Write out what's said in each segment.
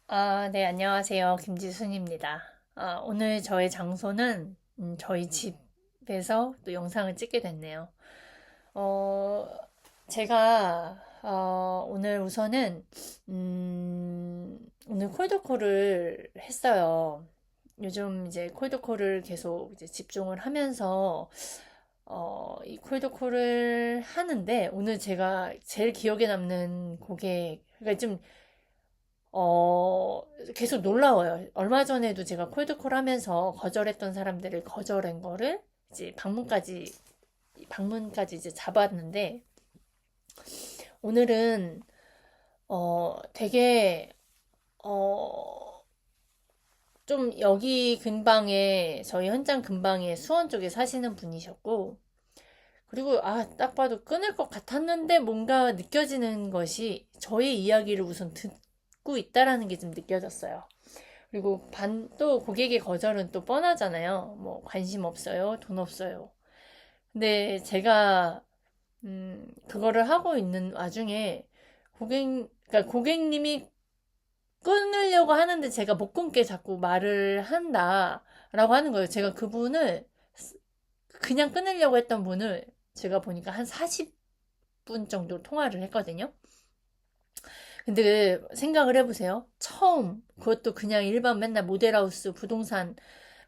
네, 안녕하세요. 김지순입니다. 오늘 저의 장소는 저희 집에서 또 영상을 찍게 됐네요. 어, 제가 오늘 우선은 오늘 콜드콜을 했어요. 요즘 이제 콜드콜을 계속 이제 집중을 하면서 이 콜드콜을 하는데 오늘 제가 제일 기억에 남는 고객, 그러니까 좀 어, 계속 놀라워요. 얼마 전에도 제가 콜드콜 하면서 거절했던 사람들을 거절한 거를 이제 방문까지 이제 잡았는데, 오늘은, 되게, 어, 좀 여기 근방에, 저희 현장 근방에 수원 쪽에 사시는 분이셨고, 그리고 딱 봐도 끊을 것 같았는데 뭔가 느껴지는 것이 저의 이야기를 우선 듣고 있다라는 게 좀 느껴졌어요. 그리고 또 고객의 거절은 또 뻔하잖아요. 뭐 관심 없어요, 돈 없어요. 근데 제가 그거를 하고 있는 와중에 그러니까 고객님이 끊으려고 하는데 제가 못 끊게 자꾸 말을 한다라고 하는 거예요. 제가 그분을 그냥 끊으려고 했던 분을 제가 보니까 한 40분 정도 통화를 했거든요. 근데 생각을 해보세요. 처음 그것도 그냥 일반 맨날 모델하우스 부동산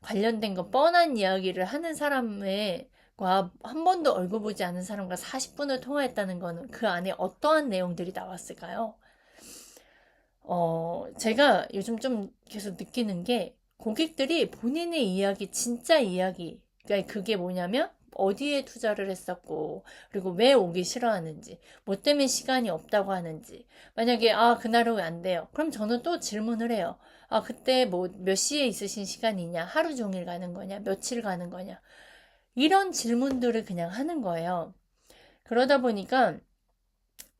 관련된 거 뻔한 이야기를 하는 사람의 한 번도 얼굴 보지 않은 사람과 40분을 통화했다는 거는 그 안에 어떠한 내용들이 나왔을까요? 제가 요즘 좀 계속 느끼는 게 고객들이 본인의 이야기, 진짜 이야기, 그러니까 그게 뭐냐면 어디에 투자를 했었고, 그리고 왜 오기 싫어하는지, 뭐 때문에 시간이 없다고 하는지, 만약에, 그날은 왜 안 돼요? 그럼 저는 또 질문을 해요. 그때 뭐 몇 시에 있으신 시간이냐? 하루 종일 가는 거냐? 며칠 가는 거냐? 이런 질문들을 그냥 하는 거예요. 그러다 보니까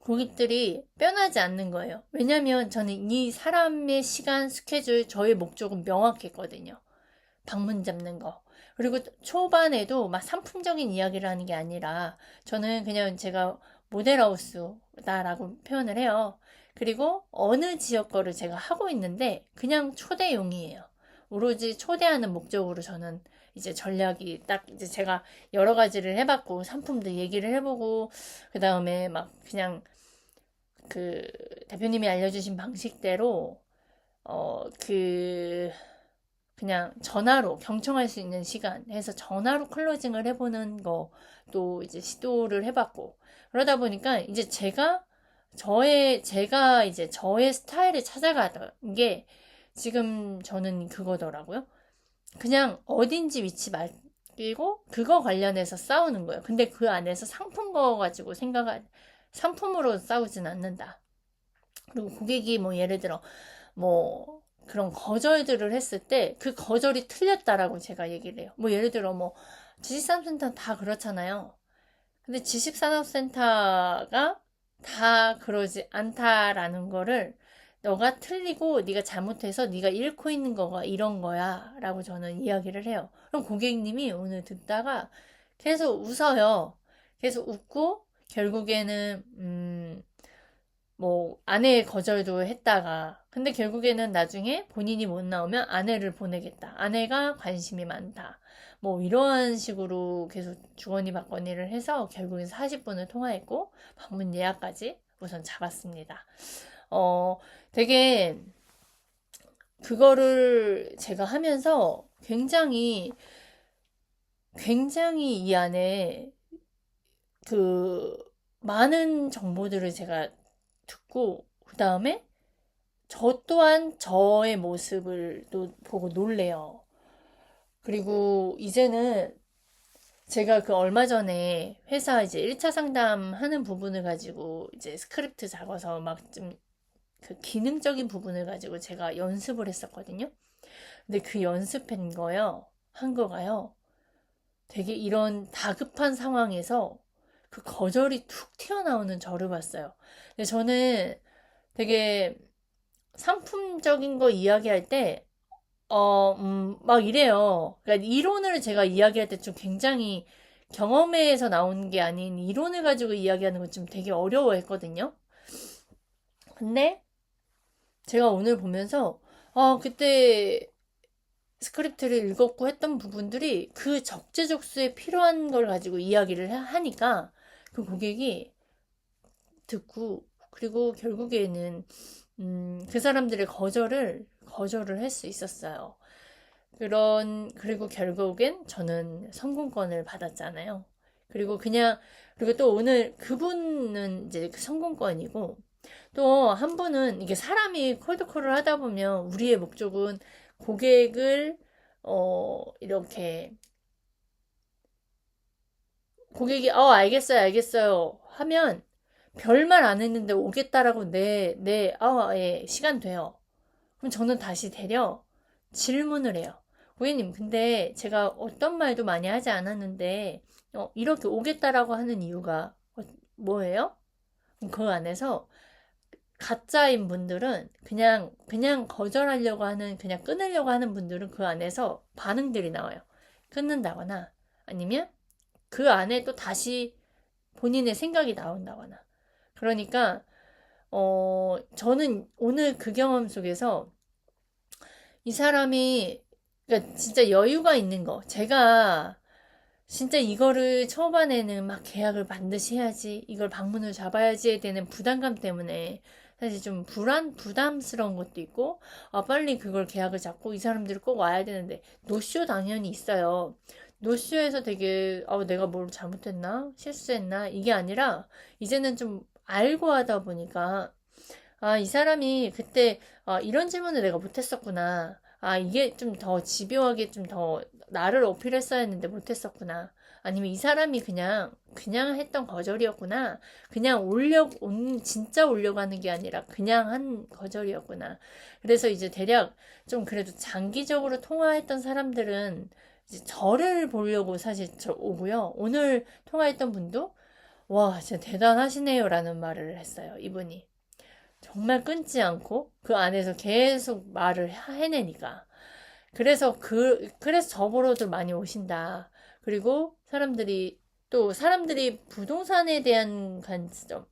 고객들이 변하지 않는 거예요. 왜냐면 저는 이 사람의 시간, 스케줄, 저의 목적은 명확했거든요. 방문 잡는 거. 그리고 초반에도 막 상품적인 이야기를 하는 게 아니라 저는 그냥 제가 모델하우스다라고 표현을 해요. 그리고 어느 지역 거를 제가 하고 있는데 그냥 초대용이에요. 오로지 초대하는 목적으로 저는 이제 전략이 딱 이제 제가 여러 가지를 해봤고 상품도 얘기를 해보고 그 다음에 막 그냥 그 대표님이 알려주신 방식대로 그냥 전화로 경청할 수 있는 시간 해서 전화로 클로징을 해보는 거 또 이제 시도를 해봤고 그러다 보니까 이제 제가 이제 저의 스타일을 찾아가던 게 지금 저는 그거더라고요. 그냥 어딘지 위치 말고 그거 관련해서 싸우는 거예요. 근데 그 안에서 상품 거 가지고 상품으로 싸우진 않는다. 그리고 고객이 뭐 예를 들어 뭐 그런 거절들을 했을 때 그 거절이 틀렸다라고 제가 얘기를 해요. 뭐 예를 들어 뭐 지식산업센터 다 그렇잖아요. 근데 지식산업센터가 다 그러지 않다라는 거를 너가 틀리고 네가 잘못해서 네가 잃고 있는 거가 이런 거야 라고 저는 이야기를 해요. 그럼 고객님이 오늘 듣다가 계속 웃어요. 계속 웃고 결국에는 뭐 아내의 거절도 했다가 근데 결국에는 나중에 본인이 못 나오면 아내를 보내겠다. 아내가 관심이 많다. 뭐 이런 식으로 계속 주거니 받거니를 해서 결국엔 40분을 통화했고 방문 예약까지 우선 잡았습니다. 어, 되게 그거를 제가 하면서 굉장히 이 안에 그 많은 정보들을 제가 듣고 그 다음에 저 또한 저의 모습을 또 보고 놀래요. 그리고 이제는 제가 그 얼마 전에 회사 이제 1차 상담하는 부분을 가지고 이제 스크립트 작아서 막 좀 그 기능적인 부분을 가지고 제가 연습을 했었거든요. 근데 그 연습한 거요. 한 거가요. 되게 이런 다급한 상황에서 그 거절이 툭 튀어나오는 저를 봤어요. 근데 저는 되게 상품적인 거 이야기할 때, 막 이래요. 그러니까 이론을 제가 이야기할 때 좀 굉장히 경험에서 나온 게 아닌 이론을 가지고 이야기하는 건 좀 되게 어려워했거든요. 근데 제가 오늘 보면서, 그때 스크립트를 읽었고 했던 부분들이 그 적재적소에 필요한 걸 가지고 이야기를 하니까 그 고객이 듣고, 그리고 결국에는 그 사람들의 거절을 할 수 있었어요. 그리고 결국엔 저는 성공권을 받았잖아요. 그리고 또 오늘 그분은 이제 그 성공권이고, 또 한 분은 이게 사람이 콜드콜을 하다 보면 우리의 목적은 고객을, 이렇게, 고객이, 알겠어요 하면 별말 안 했는데 오겠다라고 예, 시간 돼요. 그럼 저는 다시 되려 질문을 해요. 고객님, 근데 제가 어떤 말도 많이 하지 않았는데, 이렇게 오겠다라고 하는 이유가 뭐예요? 그럼 그 안에서 가짜인 분들은 그냥 거절하려고 하는, 그냥 끊으려고 하는 분들은 그 안에서 반응들이 나와요. 끊는다거나, 아니면 그 안에 또 다시 본인의 생각이 나온다거나. 그러니까, 저는 오늘 그 경험 속에서 이 사람이, 그러니까 진짜 여유가 있는 거. 제가 진짜 이거를 초반에는 막 계약을 반드시 해야지, 이걸 방문을 잡아야지에 대는 부담감 때문에 사실 좀 부담스러운 것도 있고, 빨리 그걸 계약을 잡고 이 사람들이 꼭 와야 되는데, 노쇼 당연히 있어요. 노쇼에서 되게, 내가 뭘 잘못했나? 실수했나? 이게 아니라, 이제는 좀 알고 하다 보니까, 이 사람이 그때, 이런 질문을 내가 못했었구나. 이게 좀 더 집요하게 좀 더 나를 어필했어야 했는데 못했었구나. 아니면 이 사람이 그냥 했던 거절이었구나. 진짜 오려고 하는 게 아니라 그냥 한 거절이었구나. 그래서 이제 대략 좀 그래도 장기적으로 통화했던 사람들은 이제 저를 보려고 사실 오고요. 오늘 통화했던 분도, 와, 진짜 대단하시네요라는 말을 했어요. 이분이. 정말 끊지 않고 그 안에서 계속 말을 해내니까. 그래서 저보러도 많이 오신다. 그리고 사람들이 부동산에 대한 관점,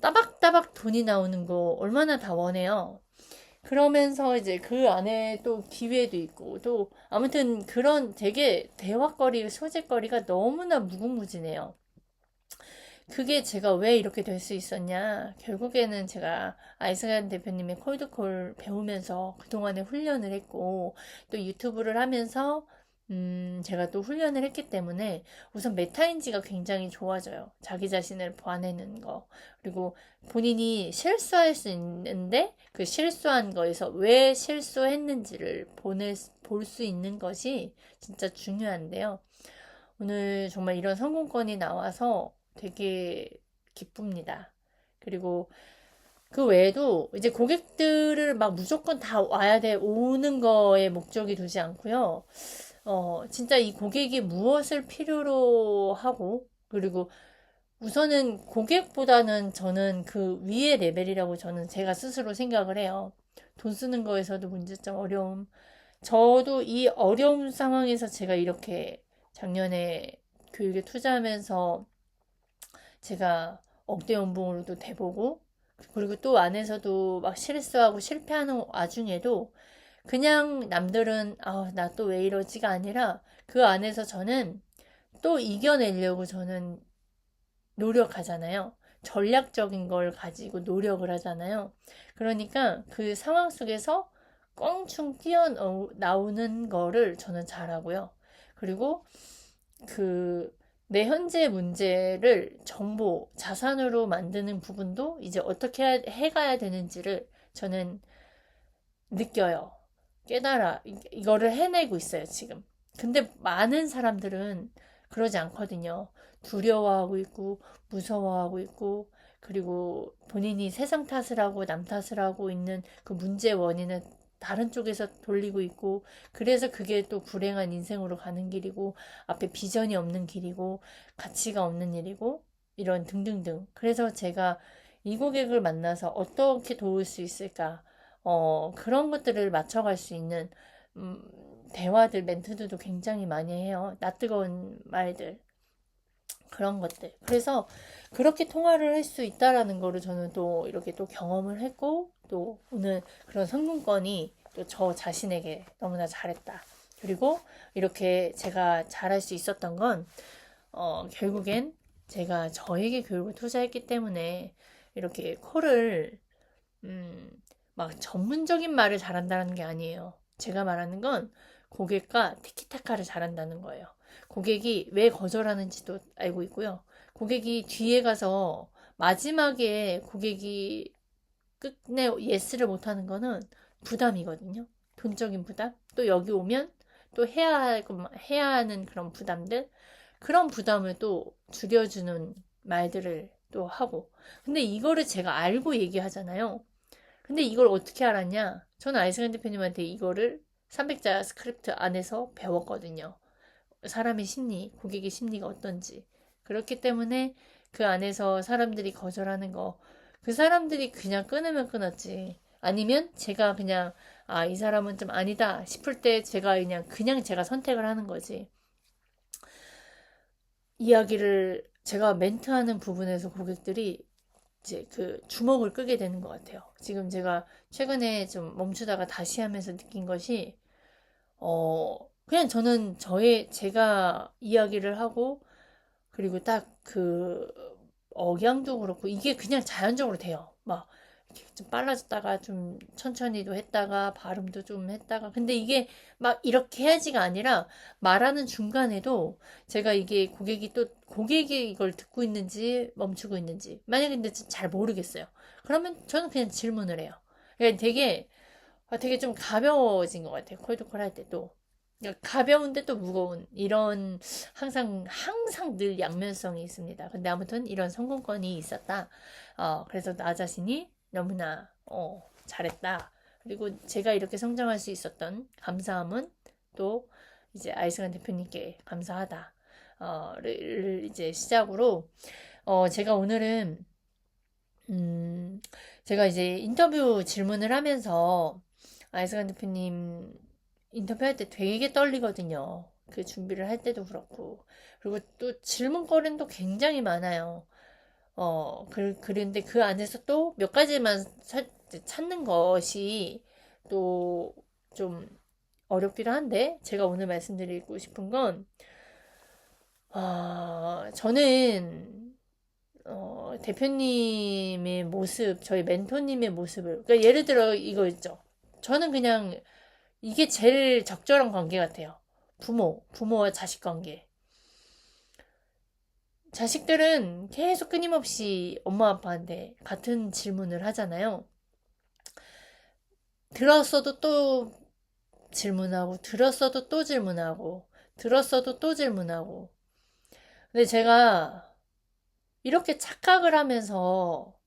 따박따박 돈이 나오는 거 얼마나 다 원해요. 그러면서 이제 그 안에 또 기회도 있고, 또 아무튼 그런 되게 소재거리가 너무나 무궁무진해요. 그게 제가 왜 이렇게 될 수 있었냐. 결국에는 제가 아이스간 대표님의 콜드콜 배우면서 그동안에 훈련을 했고, 또 유튜브를 하면서, 제가 또 훈련을 했기 때문에 우선 메타인지가 굉장히 좋아져요. 자기 자신을 보완해내는 거. 그리고 본인이 실수할 수 있는데 그 실수한 거에서 왜 실수했는지를 볼 수 있는 것이 진짜 중요한데요. 오늘 정말 이런 성공권이 나와서 되게 기쁩니다. 그리고 그 외에도 이제 고객들을 막 무조건 다 와야 돼, 오는 거에 목적이 두지 않고요. 진짜 이 고객이 무엇을 필요로 하고, 그리고 우선은 고객보다는 저는 그 위의 레벨이라고 저는 제가 스스로 생각을 해요. 돈 쓰는 거에서도 문제점, 어려움. 저도 이 어려운 상황에서 제가 이렇게 작년에 교육에 투자하면서 제가 억대 연봉으로도 돼보고, 그리고 또 안에서도 막 실수하고 실패하는 와중에도 그냥 남들은 나 또 왜 이러지가 아니라 그 안에서 저는 또 이겨내려고 저는 노력하잖아요. 전략적인 걸 가지고 노력을 하잖아요. 그러니까 그 상황 속에서 껑충 뛰어나오는 거를 저는 잘하고요. 그리고 그 내 현재 문제를 자산으로 만드는 부분도 이제 어떻게 해가야 되는지를 저는 느껴요. 이거를 해내고 있어요, 지금. 근데 많은 사람들은 그러지 않거든요. 두려워하고 있고, 무서워하고 있고, 그리고 본인이 세상 탓을 하고 남 탓을 하고 있는 그 문제의 원인은 다른 쪽에서 돌리고 있고, 그래서 그게 또 불행한 인생으로 가는 길이고, 앞에 비전이 없는 길이고, 가치가 없는 일이고, 이런 등등등. 그래서 제가 이 고객을 만나서 어떻게 도울 수 있을까? 그런 것들을 맞춰갈 수 있는, 대화들, 멘트들도 굉장히 많이 해요. 낯뜨거운 말들. 그런 것들. 그래서 그렇게 통화를 할 수 있다라는 거를 저는 또 이렇게 또 경험을 했고, 또 오늘 그런 성공권이 또 저 자신에게 너무나 잘했다. 그리고 이렇게 제가 잘할 수 있었던 건 결국엔 제가 저에게 교육을 투자했기 때문에 이렇게 콜을 음, 막 전문적인 말을 잘한다는 게 아니에요. 제가 말하는 건 고객과 티키타카를 잘한다는 거예요. 고객이 왜 거절하는지도 알고 있고요. 고객이 뒤에 가서 마지막에 고객이 끝내 예스를 못하는 거는 부담이거든요. 돈적인 부담. 또 여기 오면 또 해야 하는 그런 부담들. 그런 부담을 또 줄여주는 말들을 또 하고. 근데 이거를 제가 알고 얘기하잖아요. 근데 이걸 어떻게 알았냐? 저는 아이승환 대표님한테 이거를 300자 스크립트 안에서 배웠거든요. 사람의 심리, 고객의 심리가 어떤지. 그렇기 때문에 그 안에서 사람들이 거절하는 거, 그 사람들이 그냥 끊으면 끊었지. 아니면 제가 그냥, 아, 이 사람은 좀 아니다 싶을 때 제가 그냥 제가 선택을 하는 거지. 이야기를 제가 멘트하는 부분에서 고객들이 이제 그 주목을 끄게 되는 것 같아요. 지금 제가 최근에 좀 멈추다가 다시 하면서 느낀 것이, 그냥 저는 제가 이야기를 하고, 그리고 딱 그 억양도 그렇고, 이게 그냥 자연적으로 돼요. 막, 이렇게 좀 빨라졌다가 좀 천천히도 했다가, 발음도 좀 했다가. 근데 이게 막 이렇게 해야지가 아니라, 말하는 중간에도 제가 이게 고객이 이걸 듣고 있는지 멈추고 있는지, 만약에 근데 잘 모르겠어요. 그러면 저는 그냥 질문을 해요. 그러니까 되게 좀 가벼워진 것 같아요. 콜드콜 할 때도. 그러니까 가벼운데 또 무거운 이런 항상 늘 양면성이 있습니다. 근데 아무튼 이런 성공권이 있었다. 그래서 나 자신이 너무나 잘했다. 그리고 제가 이렇게 성장할 수 있었던 감사함은 또 이제 아이승환 대표님께 감사하다. 를 이제 시작으로 제가 오늘은 제가 이제 인터뷰 질문을 하면서 아이승환 대표님 인터뷰할 때 되게 떨리거든요. 그 준비를 할 때도 그렇고. 그리고 또 질문거리는 또 굉장히 많아요. 그런데 그 안에서 또 몇 가지만 찾는 것이 또 좀 어렵기도 한데, 제가 오늘 말씀드리고 싶은 건, 저는, 대표님의 모습, 저희 멘토님의 모습을, 그러니까 예를 들어 이거 있죠. 저는 그냥 이게 제일 적절한 관계 같아요. 부모와 자식 관계. 자식들은 계속 끊임없이 엄마 아빠한테 같은 질문을 하잖아요. 들었어도 또 질문하고, 들었어도 또 질문하고, 들었어도 또 질문하고. 근데 제가 이렇게 착각을 하면서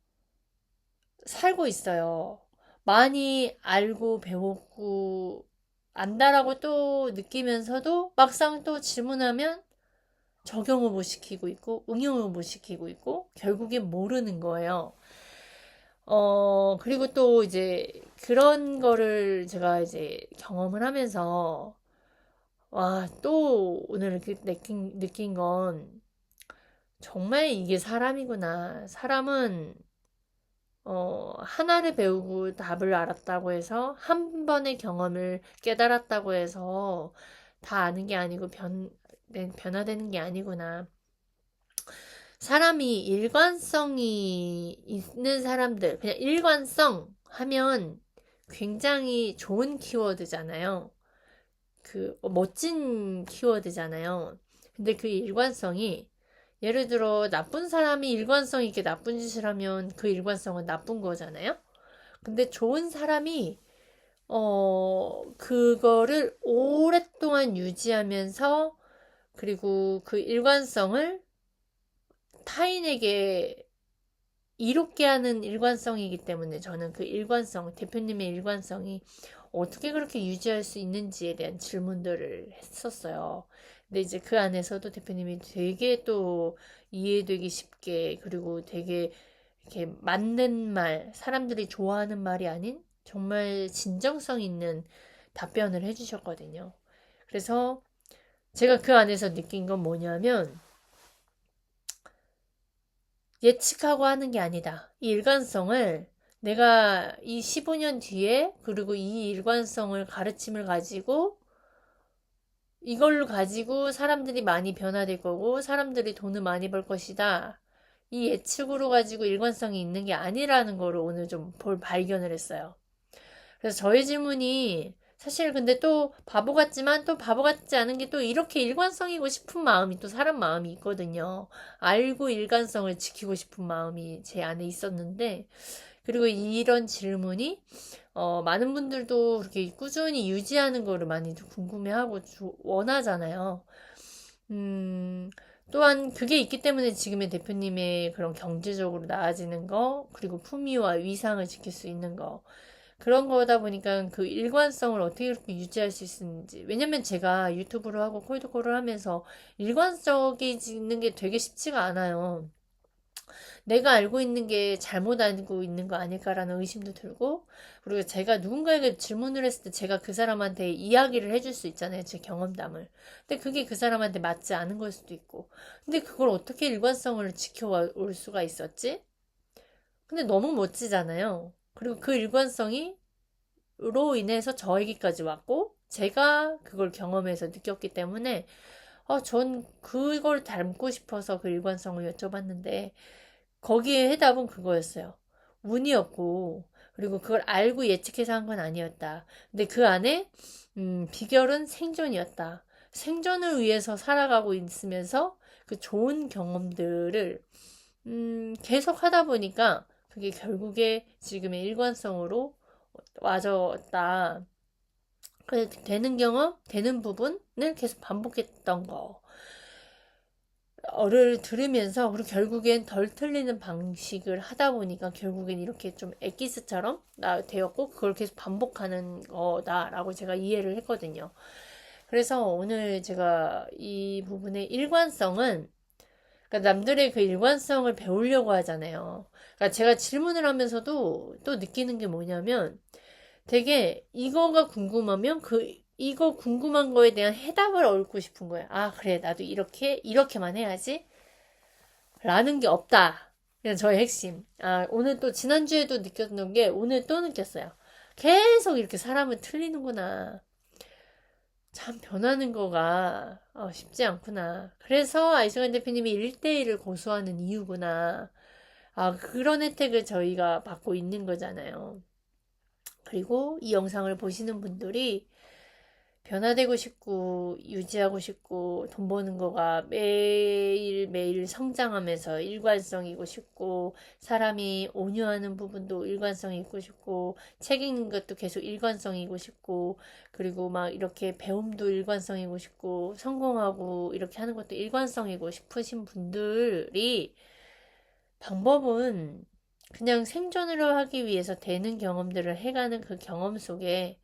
살고 있어요. 많이 알고 배웠고, 안다라고 또 느끼면서도 막상 또 질문하면 적용을 못 시키고 있고, 응용을 못 시키고 있고, 결국엔 모르는 거예요. 그리고 또 이제 그런 거를 제가 이제 경험을 하면서, 와, 또 오늘 이렇게 느낀 건, 정말 이게 사람이구나. 사람은, 하나를 배우고 답을 알았다고 해서, 한 번의 경험을 깨달았다고 해서, 다 아는 게 아니고 변화되는 게 아니구나. 사람이 일관성이 있는 사람들, 그냥 일관성 하면 굉장히 좋은 키워드잖아요. 멋진 키워드잖아요. 근데 그 일관성이, 예를 들어 나쁜 사람이 일관성 있게 나쁜 짓을 하면 그 일관성은 나쁜 거잖아요. 근데 좋은 사람이 그거를 오랫동안 유지하면서, 그리고 그 일관성을 타인에게 이롭게 하는 일관성이기 때문에, 저는 그 대표님의 일관성이 어떻게 그렇게 유지할 수 있는지에 대한 질문들을 했었어요. 근데 이제 그 안에서도 대표님이 되게 또 이해되기 쉽게, 그리고 되게 이렇게 맞는 말, 사람들이 좋아하는 말이 아닌 정말 진정성 있는 답변을 해주셨거든요. 그래서 제가 그 안에서 느낀 건 뭐냐면, 예측하고 하는 게 아니다. 이 일관성을 내가 이 15년 뒤에 그리고 이 일관성을 가르침을 가지고 이걸 가지고 사람들이 많이 변화될 거고 사람들이 돈을 많이 벌 것이다. 이 예측으로 가지고 일관성이 있는 게 아니라는 거를 오늘 좀 발견을 했어요. 그래서 저의 질문이 사실 근데 또 바보 같지만 또 바보 같지 않은 게 또 이렇게 일관성이고 싶은 마음이 또 사람 마음이 있거든요. 알고 일관성을 지키고 싶은 마음이 제 안에 있었는데 그리고 이런 질문이 많은 분들도 그렇게 꾸준히 유지하는 거를 많이 궁금해하고 원하잖아요. 음, 또한 그게 있기 때문에 지금의 대표님의 그런 경제적으로 나아지는 거, 그리고 품위와 위상을 지킬 수 있는 거, 그런 거다 보니까 그 일관성을 어떻게 이렇게 유지할 수 있는지. 왜냐면 제가 유튜브를 하고 콜드콜을 하면서 일관성이지는 게 되게 쉽지가 않아요. 내가 알고 있는 게 잘못 알고 있는 거 아닐까라는 의심도 들고, 그리고 제가 누군가에게 질문을 했을 때 제가 그 사람한테 이야기를 해줄 수 있잖아요. 제 경험담을. 근데 그게 그 사람한테 맞지 않은 걸 수도 있고. 근데 그걸 어떻게 일관성을 지켜올 수가 있었지? 근데 너무 멋지잖아요. 그리고 그 일관성이 로 인해서 저에게까지 왔고, 제가 그걸 경험해서 느꼈기 때문에, 전 그걸 닮고 싶어서 그 일관성을 여쭤봤는데, 거기에 해답은 그거였어요. 운이었고, 그리고 그걸 알고 예측해서 한 건 아니었다. 근데 그 안에, 비결은 생존이었다. 생존을 위해서 살아가고 있으면서 그 좋은 경험들을, 계속 하다 보니까 그게 결국에 지금의 일관성으로 와졌다. 그 되는 경험, 되는 부분을 계속 반복했던 거를 들으면서 그리고 결국엔 덜 틀리는 방식을 하다 보니까 결국엔 이렇게 좀 엑기스처럼 되었고 그걸 계속 반복하는 거다라고 제가 이해를 했거든요. 그래서 오늘 제가 이 부분의 일관성은 그러니까 남들의 그 일관성을 배우려고 하잖아요. 그러니까 제가 질문을 하면서도 또 느끼는 게 뭐냐면 되게 이거가 궁금하면 이거 궁금한 거에 대한 해답을 얻고 싶은 거예요. 아, 그래. 나도 이렇게만 해야지. 라는 게 없다. 그냥 저의 핵심. 오늘 또 지난주에도 느꼈던 게 오늘 또 느꼈어요. 계속 이렇게 사람은 틀리는구나. 참 변하는 거가 쉽지 않구나. 그래서 아이승환 대표님이 1대1을 고수하는 이유구나. 그런 혜택을 저희가 받고 있는 거잖아요. 그리고 이 영상을 보시는 분들이 변화되고 싶고 유지하고 싶고 돈 버는 거가 매일매일 성장하면서 일관성이고 싶고 사람이 온유하는 부분도 일관성이 있고 싶고 책 읽는 것도 계속 일관성이고 싶고 그리고 막 이렇게 배움도 일관성이고 싶고 성공하고 이렇게 하는 것도 일관성이고 싶으신 분들이 방법은 그냥 생존을 하기 위해서 되는 경험들을 해가는 그 경험 속에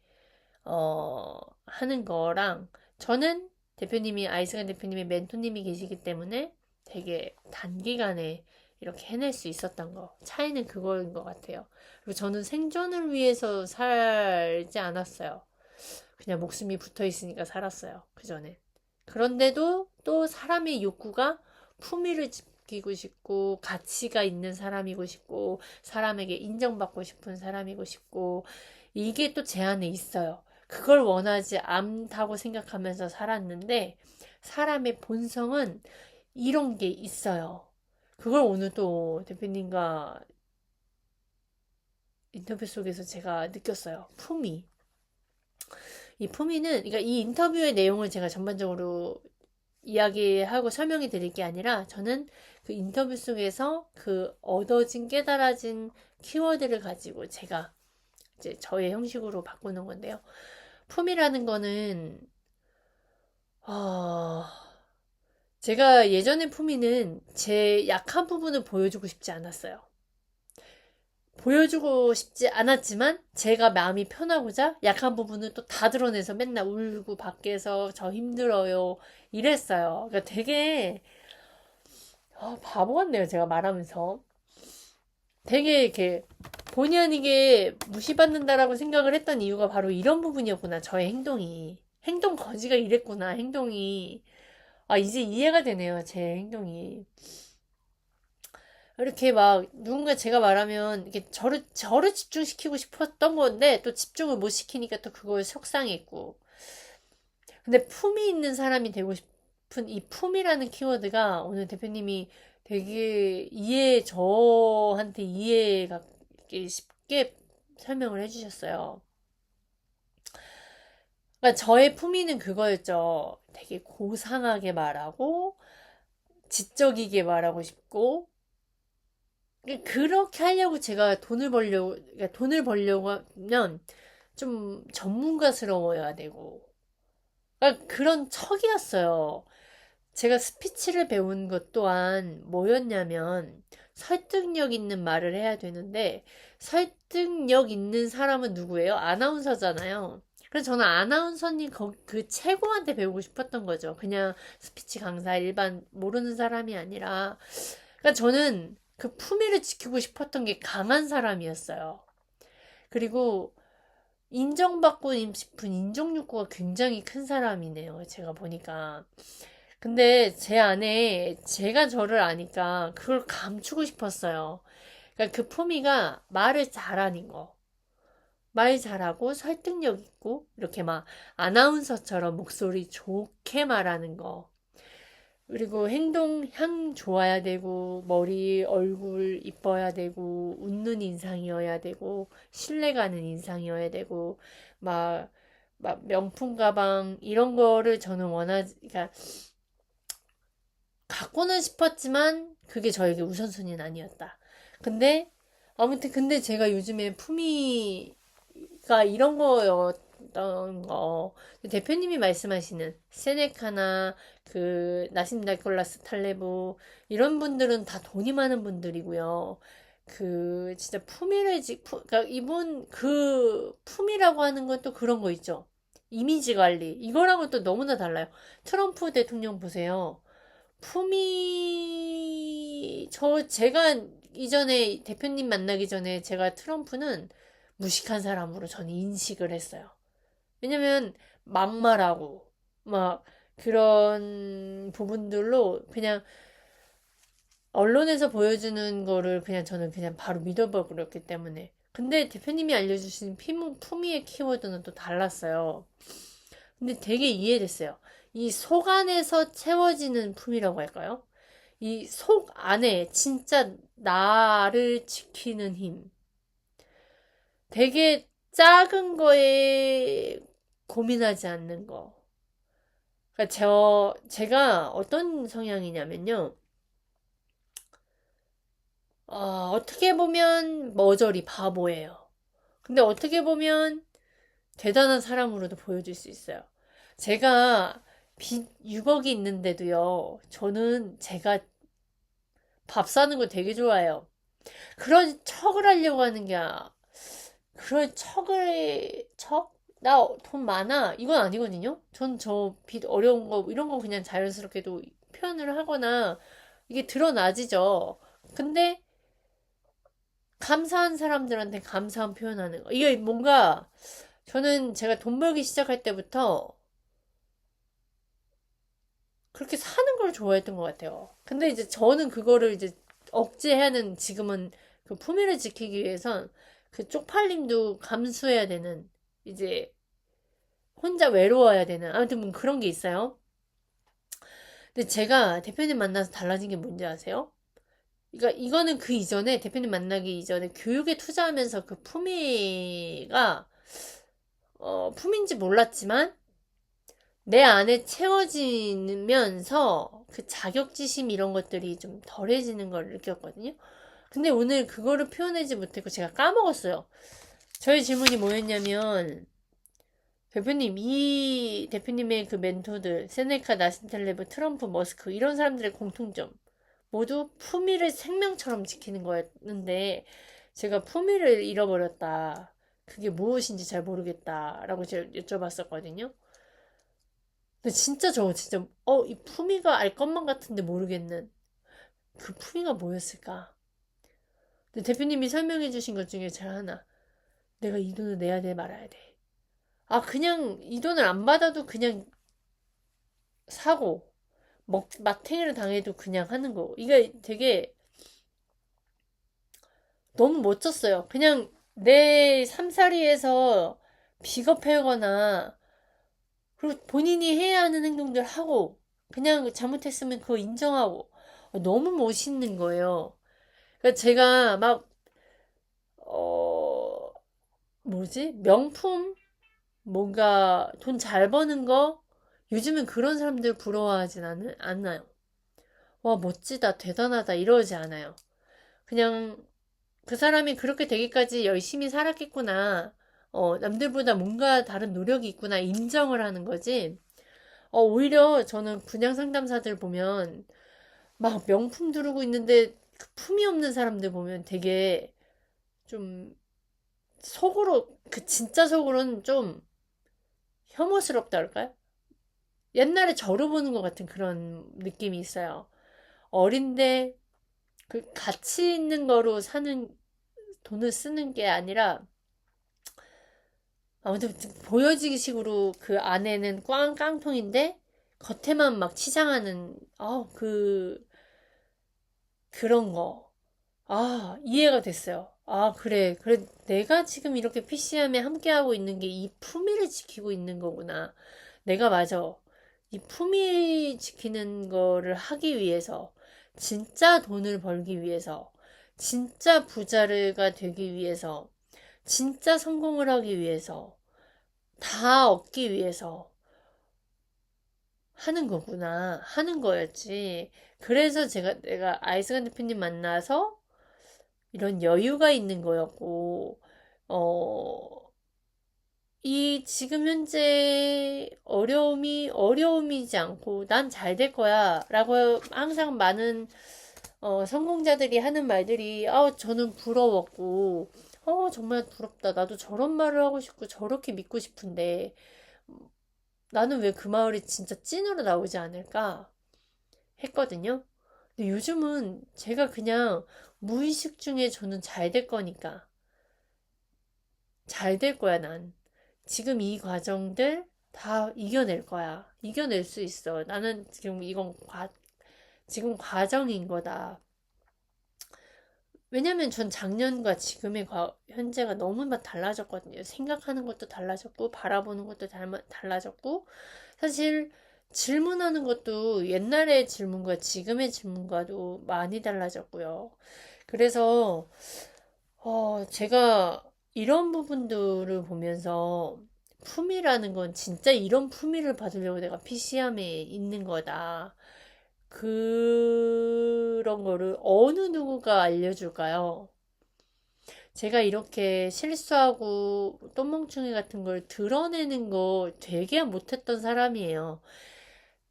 하는 거랑 저는 대표님이 아이스간 대표님의 멘토님이 계시기 때문에 되게 단기간에 이렇게 해낼 수 있었던 거 차이는 그거인 것 같아요. 그리고 저는 생존을 위해서 살지 않았어요. 그냥 목숨이 붙어 있으니까 살았어요. 그 전에. 그런데도 또 사람의 욕구가 품위를 지키고 싶고 가치가 있는 사람이고 싶고 사람에게 인정받고 싶은 사람이고 싶고 이게 또 제 안에 있어요. 그걸 원하지 않다고 생각하면서 살았는데 사람의 본성은 이런 게 있어요. 그걸 오늘 또 대표님과 인터뷰 속에서 제가 느꼈어요. 품위. 이 품위는, 그러니까 이 인터뷰의 내용을 제가 전반적으로 이야기하고 설명해 드릴 게 아니라 저는 그 인터뷰 속에서 그 얻어진 깨달아진 키워드를 가지고 제가 이제 저의 형식으로 바꾸는 건데요. 품이라는 거는 어, 제가 예전의 품위는 제 약한 부분을 보여주고 싶지 않았어요. 보여주고 싶지 않았지만 제가 마음이 편하고자 약한 부분을 또 다 드러내서 맨날 울고 밖에서 저 힘들어요 이랬어요. 그러니까 되게 바보 같네요 제가 말하면서. 되게 이렇게 본의 아니게 무시받는다라고 생각을 했던 이유가 바로 이런 부분이었구나. 저의 행동이. 행동 거지가 이랬구나. 행동이. 이제 이해가 되네요. 제 행동이. 이렇게 막 누군가 제가 말하면 이렇게 저를 집중시키고 싶었던 건데 또 집중을 못 시키니까 또 그거에 속상했고. 근데 품이 있는 사람이 되고 싶은 이 품이라는 키워드가 오늘 대표님이 되게 저한테 이해가 쉽게 설명을 해주셨어요. 그러니까 저의 품위는 그거였죠. 되게 고상하게 말하고, 지적이게 말하고 싶고, 그렇게 하려고 제가 그러니까 돈을 벌려고 하면 좀 전문가스러워야 되고, 그러니까 그런 척이었어요. 제가 스피치를 배운 것 또한 뭐였냐면, 설득력 있는 말을 해야 되는데, 설득력 있는 사람은 누구예요? 아나운서잖아요. 그래서 저는 아나운서님 그 최고한테 배우고 싶었던 거죠. 그냥 스피치 강사 일반 모르는 사람이 아니라. 그러니까 저는 그 품위를 지키고 싶었던 게 강한 사람이었어요. 그리고 인정받고 싶은 인정욕구가 굉장히 큰 사람이네요. 제가 보니까. 근데 제 안에 제가 저를 아니까 그걸 감추고 싶었어요. 그러니까 그 품위가 말을 잘하는 거. 말 잘하고 설득력 있고 이렇게 막 아나운서처럼 목소리 좋게 말하는 거. 그리고 행동 향 좋아야 되고 머리 얼굴 이뻐야 되고 웃는 인상이어야 되고 신뢰 가는 인상이어야 되고 막 명품 가방 이런 거를 저는 그러니까 갖고는 싶었지만 그게 저에게 우선순위는 아니었다. 근데 아무튼 근데 제가 요즘에 품위가 이런 거였던 거 대표님이 말씀하시는 세네카나 그 나심 달콜라스 탈레브 이런 분들은 다 돈이 많은 분들이고요. 그 진짜 그러니까 이분 그 품이라고 하는 건 또 그런 거 있죠. 이미지 관리 이거랑은 또 너무나 달라요. 트럼프 대통령 보세요. 제가 이전에 대표님 만나기 전에 제가 트럼프는 무식한 사람으로 저는 인식을 했어요. 왜냐면 막말하고 막 그런 부분들로 그냥 언론에서 보여주는 거를 그냥 저는 그냥 바로 믿어버렸기 때문에. 근데 대표님이 알려주신 품위의 키워드는 또 달랐어요. 근데 되게 이해됐어요. 이 속 안에서 채워지는 품이라고 할까요? 이 속 안에 진짜 나를 지키는 힘. 되게 작은 거에 고민하지 않는 거. 그러니까 제가 어떤 성향이냐면요. 어떻게 보면 머저리 바보예요. 근데 어떻게 보면 대단한 사람으로도 보여줄 수 있어요. 제가 빚 6억이 있는데도요, 저는 제가 밥 사는 거 되게 좋아해요. 그런 척을 하려고 하는 게, 그런 척? 나 돈 많아. 이건 아니거든요? 전 저 빚 어려운 거, 이런 거 그냥 자연스럽게도 표현을 하거나, 이게 드러나지죠. 근데, 감사한 사람들한테 감사한 표현하는 거. 이게 뭔가, 저는 제가 돈 벌기 시작할 때부터 그렇게 사는 걸 좋아했던 것 같아요. 근데 이제 저는 그거를 이제 억제하는 지금은 그 품위를 지키기 위해선 그 쪽팔림도 감수해야 되는 이제 혼자 외로워야 되는 아무튼 뭐 그런 게 있어요. 근데 제가 대표님 만나서 달라진 게 뭔지 아세요? 그러니까 이거는 그 이전에 대표님 만나기 이전에 교육에 투자하면서 그 품위가 품인지 몰랐지만 내 안에 채워지면서 그 자격지심 이런 것들이 좀 덜해지는 걸 느꼈거든요. 근데 오늘 그거를 표현하지 못했고 제가 까먹었어요. 저의 질문이 뭐였냐면 대표님, 이 대표님의 그 멘토들, 세네카, 나스텔레브, 트럼프, 머스크 이런 사람들의 공통점 모두 품위를 생명처럼 지키는 거였는데 제가 품위를 잃어버렸다. 그게 무엇인지 잘 모르겠다라고 제가 여쭤봤었거든요. 근데 진짜 이 품위가 알 것만 같은데 모르겠는 그 품위가 뭐였을까? 근데 대표님이 설명해 주신 것 중에 잘 하나. 내가 이 돈을 내야 돼, 말아야 돼. 그냥 이 돈을 안 받아도 그냥 사고, 마탱이를 당해도 그냥 하는 거. 이게 되게 너무 멋졌어요. 그냥 내 삶살이에서 비겁해거나, 그리고 본인이 해야 하는 행동들 하고, 그냥 잘못했으면 그거 인정하고, 너무 멋있는 거예요. 그러니까 제가 막, 어, 뭐지? 명품? 뭔가 돈 잘 버는 거? 요즘은 그런 사람들 부러워하진 않아요. 와, 멋지다, 대단하다, 이러지 않아요. 그냥 그 사람이 그렇게 되기까지 열심히 살았겠구나. 남들보다 뭔가 다른 노력이 있구나. 인정을 하는 거지. 오히려 저는 분양 상담사들 보면 막 명품 두르고 있는데 그 품이 없는 사람들 보면 되게 좀 속으로, 그 진짜 속으로는 좀 혐오스럽다 할까요? 옛날에 저를 보는 것 같은 그런 느낌이 있어요. 어린데 그 가치 있는 거로 사는, 돈을 쓰는 게 아니라 아무튼 보여지기 식으로 그 안에는 깡통인데 겉에만 막 치장하는, 그런 거. 이해가 됐어요. 그래. 그래. 내가 지금 이렇게 PC함에 함께하고 있는 게 이 품위를 지키고 있는 거구나. 내가 맞아. 이 품위 지키는 거를 하기 위해서, 진짜 돈을 벌기 위해서, 진짜 부자가 되기 위해서, 진짜 성공을 하기 위해서, 다 얻기 위해서 하는 거구나. 하는 거였지. 그래서 내가 아이스간 대표님 만나서 이런 여유가 있는 거였고, 어, 이 지금 현재 어려움이지 않고 난 잘 될 거야 라고 항상 많은 성공자들이 하는 말들이 저는 부러웠고, 정말 부럽다. 나도 저런 말을 하고 싶고 저렇게 믿고 싶은데 나는 왜 그 말이 진짜 찐으로 나오지 않을까 했거든요. 근데 요즘은 제가 그냥 무의식 중에 저는 잘 될 거니까. 잘 될 거야, 난. 지금 이 과정들 다 이겨낼 거야. 이겨낼 수 있어. 나는 지금 지금 과정인 거다. 왜냐면 전 작년과 지금의 현재가 너무 막 달라졌거든요. 생각하는 것도 달라졌고, 바라보는 것도 달라졌고, 사실 질문하는 것도 옛날의 질문과 지금의 질문과도 많이 달라졌고요. 그래서 제가 이런 부분들을 보면서 품위라는 건 진짜 이런 품위를 받으려고 내가 PC함에 있는 거다. 그런 거를 어느 누구가 알려줄까요? 제가 이렇게 실수하고 똥멍충이 같은 걸 드러내는 거 되게 못했던 사람이에요.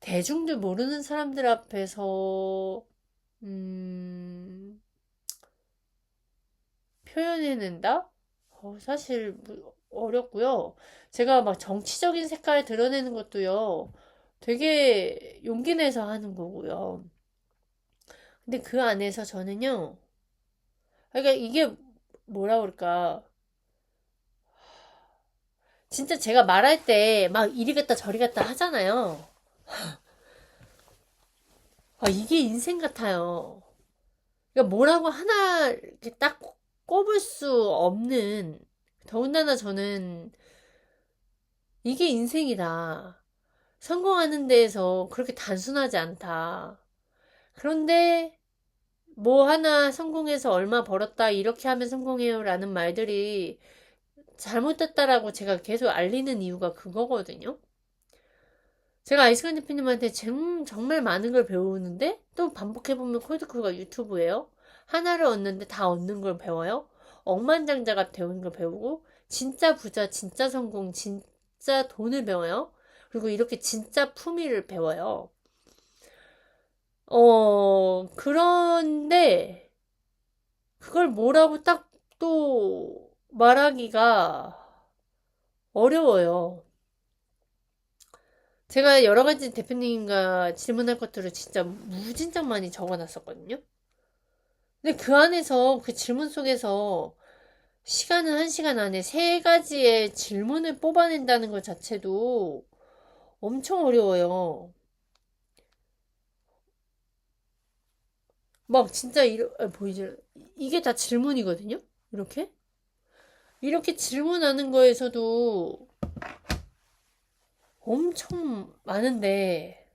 대중들 모르는 사람들 앞에서 음, 표현해낸다? 사실 어렵고요. 제가 막 정치적인 색깔을 드러내는 것도요. 되게 용기 내서 하는 거고요. 근데 그 안에서 저는요. 그러니까 이게 뭐라 그럴까? 진짜 제가 말할 때 막 이리 갔다 저리 갔다 하잖아요. 이게 인생 같아요. 그러니까 뭐라고 하나 이렇게 딱 꼽을 수 없는, 더군다나 저는 이게 인생이다. 성공하는 데에서 그렇게 단순하지 않다. 그런데 뭐 하나 성공해서 얼마 벌었다, 이렇게 하면 성공해요 라는 말들이 잘못됐다라고 제가 계속 알리는 이유가 그거거든요. 제가 아이스간 대표님한테 정말 많은 걸 배우는데 또 반복해보면 콜드크가 유튜브예요. 하나를 얻는데 다 얻는 걸 배워요. 억만장자가 되는 걸 배우고, 진짜 부자, 진짜 성공, 진짜 돈을 배워요. 그리고 이렇게 진짜 품위를 배워요. 그런데 그걸 뭐라고 딱 또 말하기가 어려워요. 제가 여러 가지 대표님과 질문할 것들을 진짜 무진장 많이 적어놨었거든요. 근데 그 안에서, 그 질문 속에서 시간은 한 시간 안에 세 가지의 질문을 뽑아낸다는 것 자체도 엄청 어려워요. 막 진짜 보이죠? 이게 다 질문이거든요? 이렇게 질문하는 거에서도 엄청 많은데,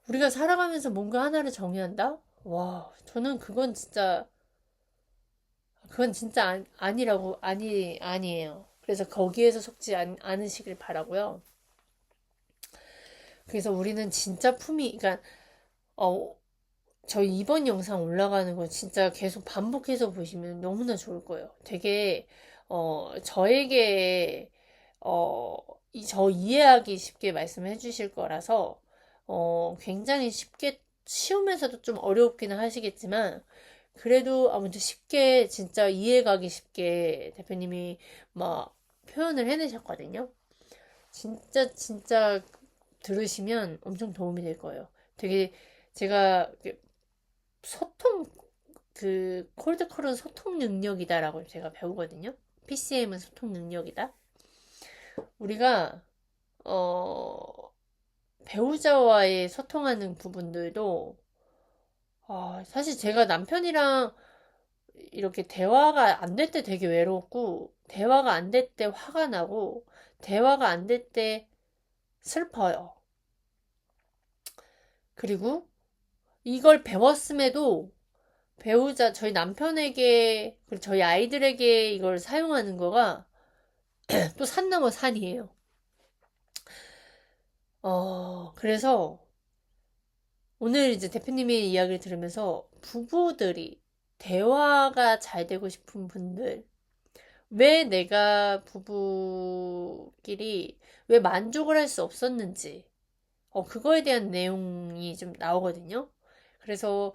우리가 살아가면서 뭔가 하나를 정의한다? 와, 저는 그건 진짜 아니에요. 그래서 거기에서 속지 않으시길 바라고요. 그래서 우리는 진짜 그러니까, 어, 저희 이번 영상 올라가는 거 진짜 계속 반복해서 보시면 너무나 좋을 거예요. 되게, 저에게, 어, 저 이해하기 쉽게 말씀해 주실 거라서, 굉장히 쉬우면서도 좀 어렵기는 하시겠지만, 그래도 아무튼 쉽게, 진짜 이해가기 쉽게 대표님이 막 표현을 해내셨거든요. 진짜 들으시면 엄청 도움이 될 거예요. 되게 제가 소통, 콜드컬은 소통 능력이다라고 제가 배우거든요. PCM은 소통 능력이다. 우리가, 어, 배우자와의 소통하는 부분들도, 사실 제가 남편이랑 이렇게 대화가 안 될 때 되게 외롭고, 대화가 안 될 때 화가 나고, 대화가 안 될 때 슬퍼요. 그리고 이걸 배웠음에도 저희 남편에게, 그리고 저희 아이들에게 이걸 사용하는 거가 또 산 넘어 산이에요. 그래서 오늘 이제 대표님의 이야기를 들으면서 부부들이 대화가 잘 되고 싶은 분들, 왜 내가 부부끼리 왜 만족을 할 수 없었는지, 그거에 대한 내용이 좀 나오거든요. 그래서,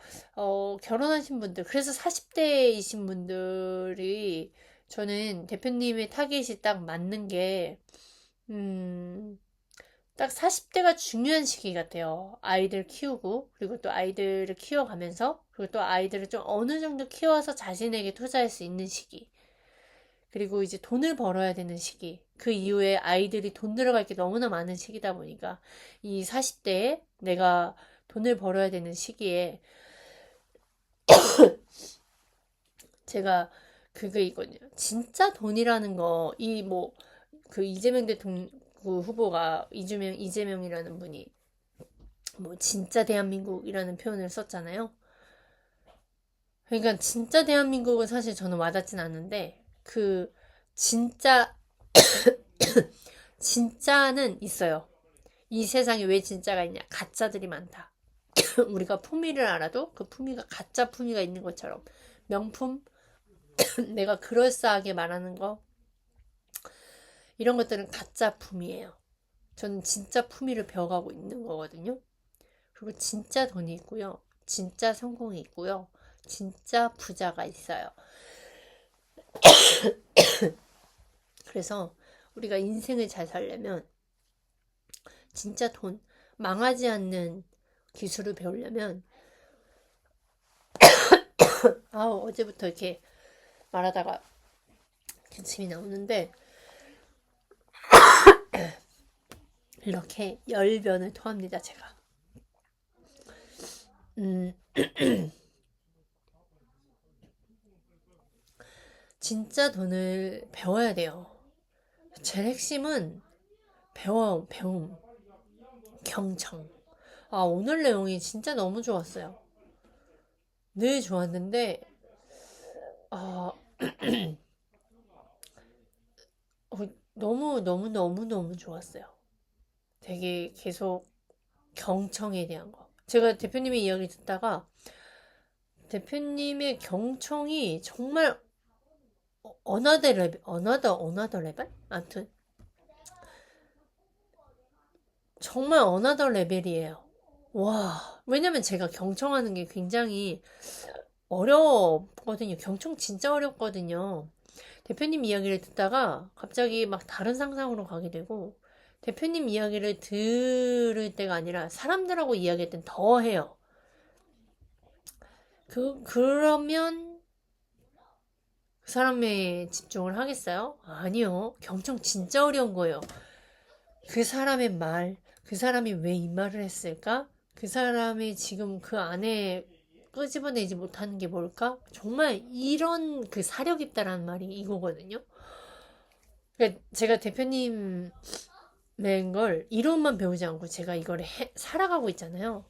결혼하신 분들, 그래서 40대이신 분들이 저는 대표님의 타겟이 딱 맞는 게, 음, 딱 40대가 중요한 시기 같아요. 아이들 키우고, 그리고 또 아이들을 키워가면서, 그리고 또 아이들을 좀 어느 정도 키워서 자신에게 투자할 수 있는 시기. 그리고 이제 돈을 벌어야 되는 시기. 그 이후에 아이들이 돈 들어갈 게 너무나 많은 시기다 보니까 이 40대에 내가 돈을 벌어야 되는 시기에 제가 그게 있거든요. 진짜 돈이라는 거, 이재명 대통령 후보가 이재명이라는 분이 뭐 진짜 대한민국이라는 표현을 썼잖아요. 그러니까 진짜 대한민국은 사실 저는 와닿진 않는데 진짜 진짜는 있어요. 이 세상에 왜 진짜가 있냐? 가짜들이 많다. 우리가 품위를 알아도 그 품위가 가짜 품위가 있는 것처럼 명품 내가 그럴싸하게 말하는 거 이런 것들은 가짜 품위예요. 저는 진짜 품위를 배워가고 있는 거거든요. 그리고 진짜 돈이 있고요. 진짜 성공이 있고요. 진짜 부자가 있어요. 그래서 우리가 인생을 잘 살려면 진짜 돈, 망하지 않는 기술을 배우려면 어제부터 이렇게 말하다가 기침이 나오는데 이렇게 열변을 토합니다, 제가. 진짜 돈을 배워야 돼요. 제일 핵심은 배움, 경청. 오늘 내용이 진짜 너무 좋았어요. 늘 좋았는데, 아, 너무 좋았어요. 되게 계속 경청에 대한 거. 제가 대표님의 이야기 듣다가 대표님의 경청이 정말 어나더 레벨? 아무튼 정말 어나더 레벨이에요. 와, 왜냐면 제가 경청하는 게 굉장히 어렵거든요. 경청 진짜 어렵거든요. 대표님 이야기를 듣다가 갑자기 막 다른 상상으로 가게 되고, 대표님 이야기를 들을 때가 아니라 사람들하고 이야기할 땐 더 해요. 그러면 그 사람에 집중을 하겠어요? 아니요. 경청 진짜 어려운 거예요. 그 사람의 말, 그 사람이 왜 이 말을 했을까? 그 사람이 지금 그 안에 끄집어내지 못하는 게 뭘까? 정말 이런 그 사력 있다라는 말이 이거거든요. 그러니까 제가 대표님 낸 걸 이론만 배우지 않고 제가 이걸 살아가고 있잖아요.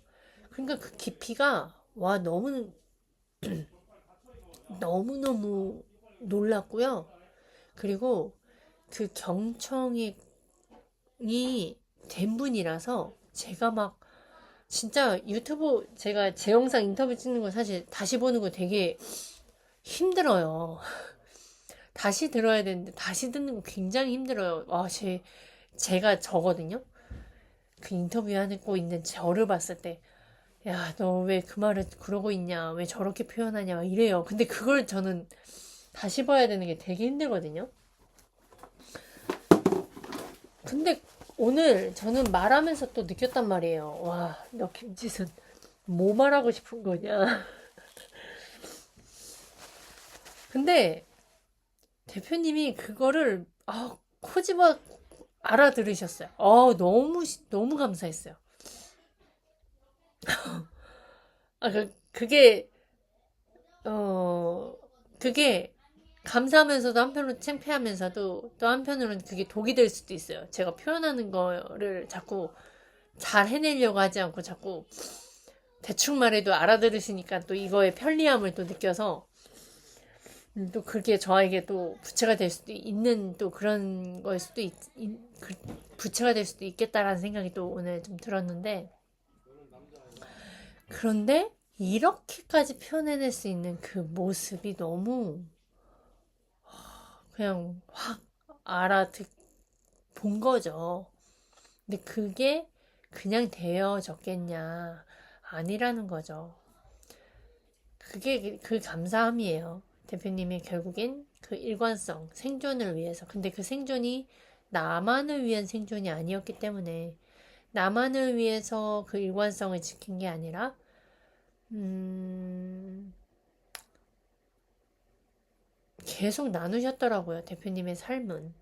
그러니까 그 깊이가 와 너무너무 놀랐고요. 그리고 그 경청이 된 분이라서 제가 막 진짜 유튜브 제가 제 영상 인터뷰 찍는 거 사실 다시 보는 거 되게 힘들어요. 다시 들어야 되는데 다시 듣는 거 굉장히 힘들어요. 제가 저거든요. 그 인터뷰하고 있는 저를 봤을 때, 야, 너 왜 그 말을 그러고 있냐? 왜 저렇게 표현하냐? 막 이래요. 근데 그걸 저는 다시 봐야 되는 게 되게 힘들거든요. 근데 오늘 저는 말하면서 또 느꼈단 말이에요. 와, 너 김지순, 뭐 말하고 싶은 거냐? 근데 대표님이 그거를, 코 집어 알아들으셨어요. 너무 감사했어요. 그게, 어, 그게 감사하면서도 한편으로 창피하면서도 또 한편으로는 그게 독이 될 수도 있어요. 제가 표현하는 거를 자꾸 잘 해내려고 하지 않고 자꾸 대충 말해도 알아들으시니까 또 이거의 편리함을 또 느껴서 또 그게 저에게 또 부채가 될 수도 있는 또 그런 거일 수도 부채가 될 수도 있겠다라는 생각이 또 오늘 좀 들었는데 그런데 이렇게까지 표현해낼 수 있는 그 모습이 너무 그냥 확 본 거죠. 근데 그게 그냥 되어졌겠냐? 아니라는 거죠. 그게 그 감사함이에요. 대표님이 결국엔 그 일관성, 생존을 위해서. 근데 그 생존이 나만을 위한 생존이 아니었기 때문에 나만을 위해서 그 일관성을 지킨 게 아니라 계속 나누셨더라고요. 대표님의 삶은.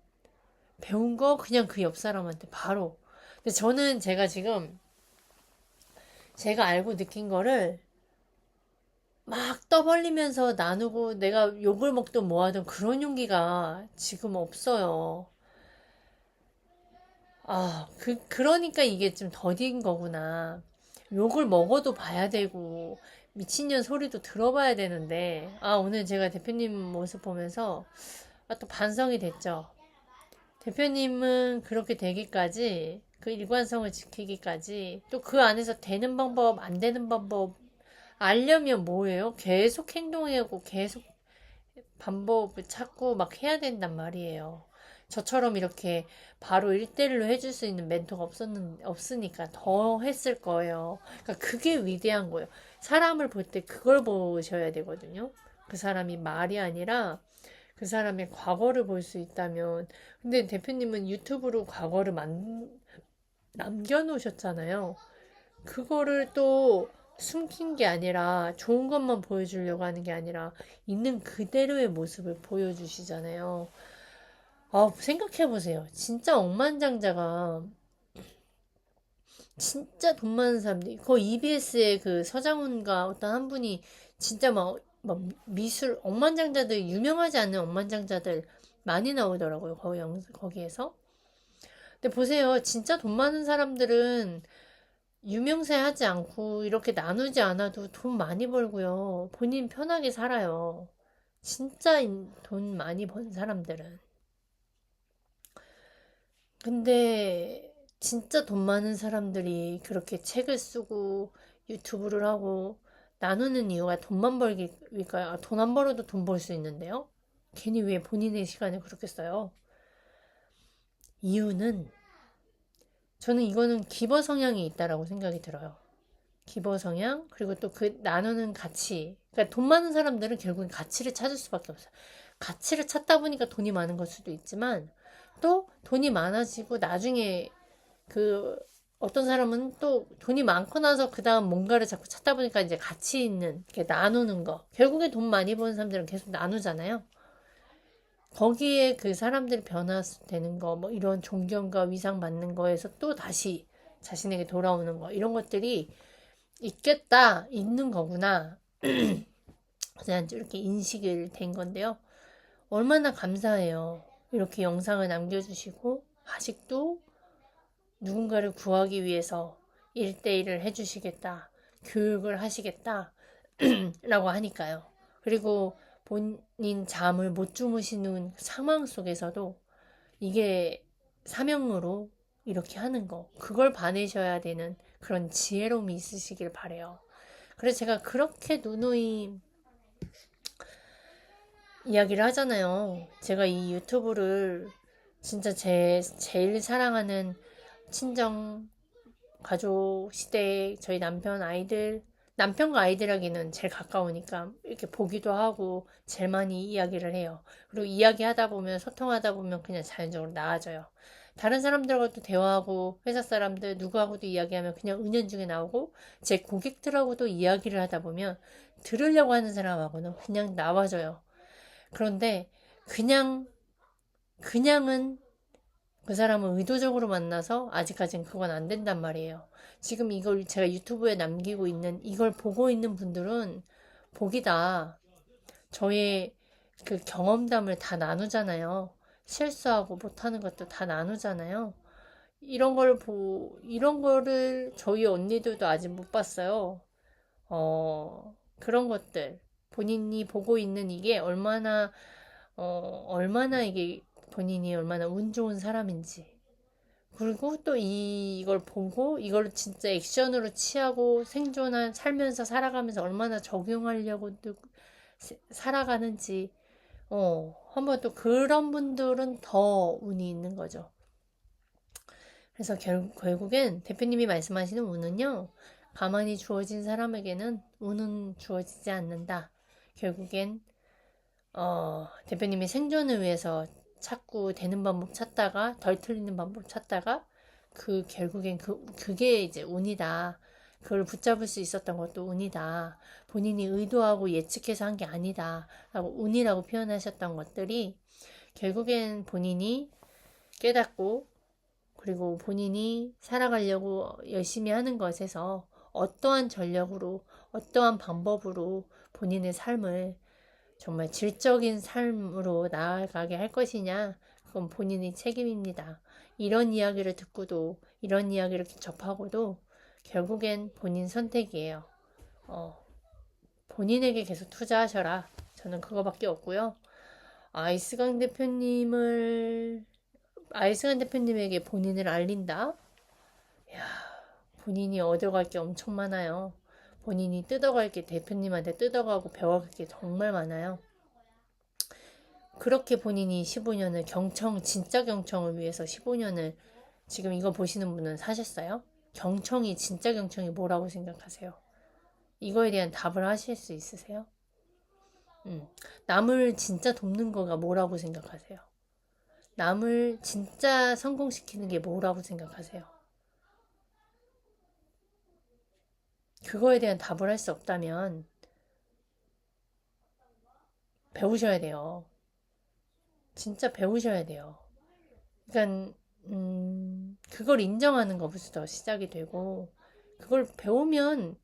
배운 거 그냥 그 옆 사람한테 바로. 근데 저는 제가 지금 제가 알고 느낀 거를 막 떠벌리면서 나누고 내가 욕을 먹든 뭐하든 그런 용기가 지금 없어요. 그러니까 이게 좀 더딘 거구나. 욕을 먹어도 봐야 되고, 미친년 소리도 들어봐야 되는데, 오늘 제가 대표님 모습 보면서, 또 반성이 됐죠. 대표님은 그렇게 되기까지, 그 일관성을 지키기까지, 또 그 안에서 되는 방법, 안 되는 방법, 알려면 뭐예요? 계속 행동하고, 계속 방법을 찾고 막 해야 된단 말이에요. 저처럼 이렇게 바로 1대1로 해줄 수 있는 멘토가 없으니까 더 했을 거예요. 그러니까 그게 위대한 거예요. 사람을 볼 때 그걸 보셔야 되거든요. 그 사람이 말이 아니라 그 사람의 과거를 볼 수 있다면. 근데 대표님은 유튜브로 과거를 남겨놓으셨잖아요. 그거를 또 숨긴 게 아니라 좋은 것만 보여주려고 하는 게 아니라 있는 그대로의 모습을 보여주시잖아요. 생각해보세요. 진짜 억만장자가 진짜 돈 많은 사람들, 그 EBS의 그 서장훈과 어떤 한 분이 진짜 막 미술 억만장자들, 유명하지 않은 억만장자들 많이 나오더라고요. 거기에서. 근데 보세요. 진짜 돈 많은 사람들은 유명세 하지 않고 이렇게 나누지 않아도 돈 많이 벌고요. 본인 편하게 살아요. 진짜 돈 많이 번 사람들은. 근데 진짜 돈 많은 사람들이 그렇게 책을 쓰고 유튜브를 하고 나누는 이유가 돈만 벌기일까요? 돈 안 벌어도 돈 벌 수 있는데요? 괜히 왜 본인의 시간을 그렇게 써요? 이유는 저는 이거는 기버 성향이 있다라고 생각이 들어요. 기버 성향, 그리고 또 그 나누는 가치. 그러니까 돈 많은 사람들은 결국엔 가치를 찾을 수밖에 없어요. 가치를 찾다 보니까 돈이 많은 걸 수도 있지만, 또 돈이 많아지고 나중에 그 어떤 사람은 또 돈이 많고 나서 그 다음 뭔가를 자꾸 찾다 보니까 이제 가치 있는, 이렇게 나누는 거. 결국에 돈 많이 버는 사람들은 계속 나누잖아요. 거기에 그 사람들이 변화되는 거, 뭐 이런 존경과 위상 받는 거에서 또 다시 자신에게 돌아오는 거, 이런 것들이 있는 거구나. 그냥 이렇게 인식이 된 건데요. 얼마나 감사해요. 이렇게 영상을 남겨주시고 아직도 누군가를 구하기 위해서 1대1을 해주시겠다, 교육을 하시겠다 라고 하니까요. 그리고 본인 잠을 못 주무시는 상황 속에서도 이게 사명으로 이렇게 하는 거, 그걸 봐내셔야 되는 그런 지혜로움이 있으시길 바래요. 그래서 제가 그렇게 누누이 이야기를 하잖아요. 제가 이 유튜브를 진짜 제일 사랑하는 친정, 가족, 시댁, 저희 남편, 아이들, 남편과 아이들에게는 제일 가까우니까 이렇게 보기도 하고 제일 많이 이야기를 해요. 그리고 이야기하다 보면, 소통하다 보면 그냥 자연적으로 나아져요. 다른 사람들하고도 대화하고, 회사 사람들 누구하고도 이야기하면 그냥 은연중에 나오고, 제 고객들하고도 이야기를 하다 보면 들으려고 하는 사람하고는 그냥 나와져요. 그런데 그냥은 그 사람을 의도적으로 만나서 아직까진 그건 안 된단 말이에요. 지금 이걸 제가 유튜브에 남기고 있는, 이걸 보고 있는 분들은 복이다. 저의 그 경험담을 다 나누잖아요. 실수하고 못하는 것도 다 나누잖아요. 이런 거를 저희 언니들도 아직 못 봤어요. 그런 것들. 본인이 보고 있는 이게 얼마나 이게 본인이 얼마나 운 좋은 사람인지. 그리고 또 이걸 보고 이걸 진짜 액션으로 취하고 살면서 살아가면서 얼마나 적용하려고 살아가는지. 한번 또 그런 분들은 더 운이 있는 거죠. 그래서 결국엔 대표님이 말씀하시는 운은요, 가만히 주어진 사람에게는 운은 주어지지 않는다. 결국엔 대표님이 생존을 위해서 자꾸 되는 방법 찾다가 덜 틀리는 방법 찾다가 결국엔 그게 이제 운이다. 그걸 붙잡을 수 있었던 것도 운이다. 본인이 의도하고 예측해서 한 게 아니다. 라고 운이라고 표현하셨던 것들이 결국엔 본인이 깨닫고, 그리고 본인이 살아가려고 열심히 하는 것에서 어떠한 전략으로, 어떠한 방법으로 본인의 삶을 정말 질적인 삶으로 나아가게 할 것이냐, 그건 본인의 책임입니다. 이런 이야기를 듣고도, 이런 이야기를 접하고도 결국엔 본인 선택이에요. 본인에게 계속 투자하셔라. 저는 그거밖에 없고요. 아이스간 대표님에게 본인을 알린다? 야, 본인이 얻어갈 게 엄청 많아요. 본인이 뜯어갈 게, 대표님한테 뜯어가고 배워갈 게 정말 많아요. 그렇게 본인이 15년을 진짜 경청을 위해서 15년을, 지금 이거 보시는 분은 사셨어요? 진짜 경청이 뭐라고 생각하세요? 이거에 대한 답을 하실 수 있으세요? 남을 진짜 돕는 거가 뭐라고 생각하세요? 남을 진짜 성공시키는 게 뭐라고 생각하세요? 그거에 대한 답을 할 수 없다면 배우셔야 돼요. 진짜 배우셔야 돼요. 그러니까 그걸 인정하는 것부터 시작이 되고, 그걸 배우면,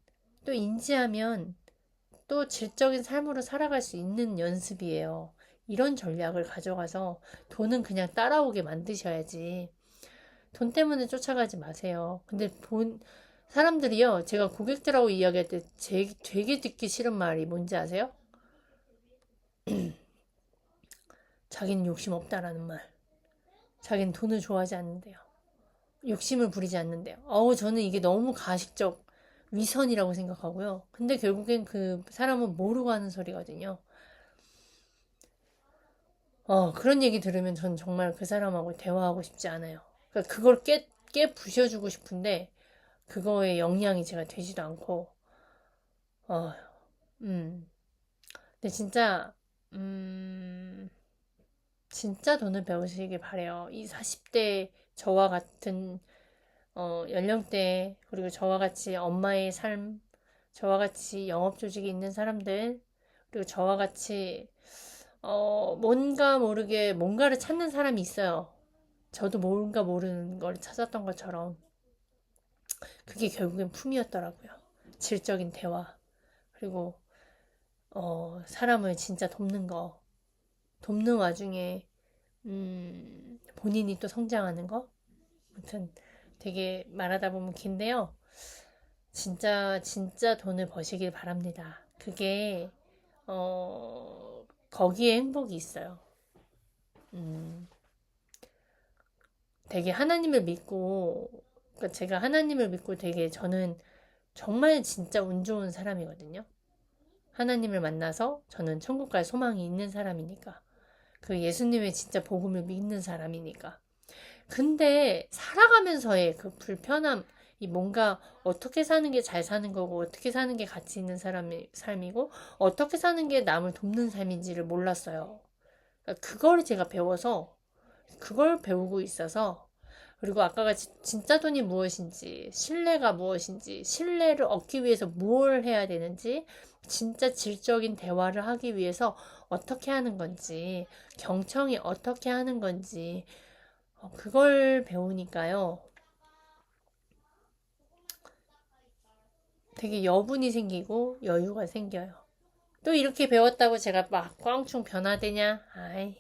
또 인지하면 또 질적인 삶으로 살아갈 수 있는 연습이에요. 이런 전략을 가져가서 돈은 그냥 따라오게 만드셔야지. 돈 때문에 쫓아가지 마세요. 근데 사람들이요, 제가 고객들하고 이야기할 때 되게 듣기 싫은 말이 뭔지 아세요? 자기는 욕심 없다라는 말. 자기는 돈을 좋아하지 않는데요. 욕심을 부리지 않는데요. 저는 이게 너무 가식적 위선이라고 생각하고요. 근데 결국엔 그 사람은 모르고 하는 소리거든요. 그런 얘기 들으면 전 정말 그 사람하고 대화하고 싶지 않아요. 그러니까 그걸 깨 부셔주고 싶은데, 그거에 영향이 제가 되지도 않고, 어, 음. 근데 진짜 돈을 배우시길 바래요. 이 40대 저와 같은 연령대, 그리고 저와 같이 엄마의 삶, 저와 같이 영업 조직이 있는 사람들, 그리고 저와 같이 뭔가 모르게 뭔가를 찾는 사람이 있어요. 저도 뭔가 모르는 걸 찾았던 것처럼 그게 결국엔 품이었더라고요. 질적인 대화. 그리고 사람을 진짜 돕는 와중에, 본인이 또 성장하는 거? 아무튼 되게 말하다 보면 긴데요. 진짜, 진짜 돈을 버시길 바랍니다. 그게, 거기에 행복이 있어요. 음, 되게 하나님을 믿고, 그러니까 제가 하나님을 믿고 되게 저는 정말 진짜 운 좋은 사람이거든요. 하나님을 만나서 저는 천국 갈 소망이 있는 사람이니까. 그 예수님의 진짜 복음을 믿는 사람이니까. 근데 살아가면서의 그 불편함, 이 뭔가 어떻게 사는 게 잘 사는 거고, 어떻게 사는 게 가치 있는 사람의 삶이고, 어떻게 사는 게 남을 돕는 삶인지를 몰랐어요. 그러니까 그걸 제가 배워서, 그걸 배우고 있어서, 그리고 아까가 진짜 돈이 무엇인지, 신뢰가 무엇인지, 신뢰를 얻기 위해서 뭘 해야 되는지, 진짜 질적인 대화를 하기 위해서 어떻게 하는 건지, 경청이 어떻게 하는 건지, 그걸 배우니까요. 되게 여분이 생기고 여유가 생겨요. 또 이렇게 배웠다고 제가 막 꽝충 변화되냐? 아이,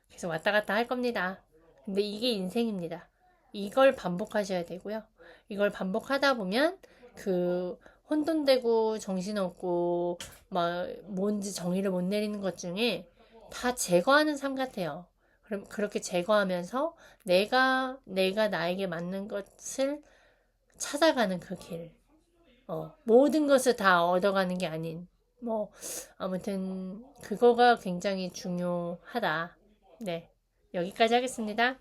계속 왔다 갔다 할 겁니다. 근데 이게 인생입니다. 이걸 반복하셔야 되고요. 이걸 반복하다 보면 그 혼돈되고 정신없고 막 뭔지 정의를 못 내리는 것 중에 다 제거하는 삶 같아요. 그럼 그렇게 제거하면서 내가 나에게 맞는 것을 찾아가는 그 길. 모든 것을 다 얻어가는 게 아닌, 뭐, 아무튼, 그거가 굉장히 중요하다. 네. 여기까지 하겠습니다.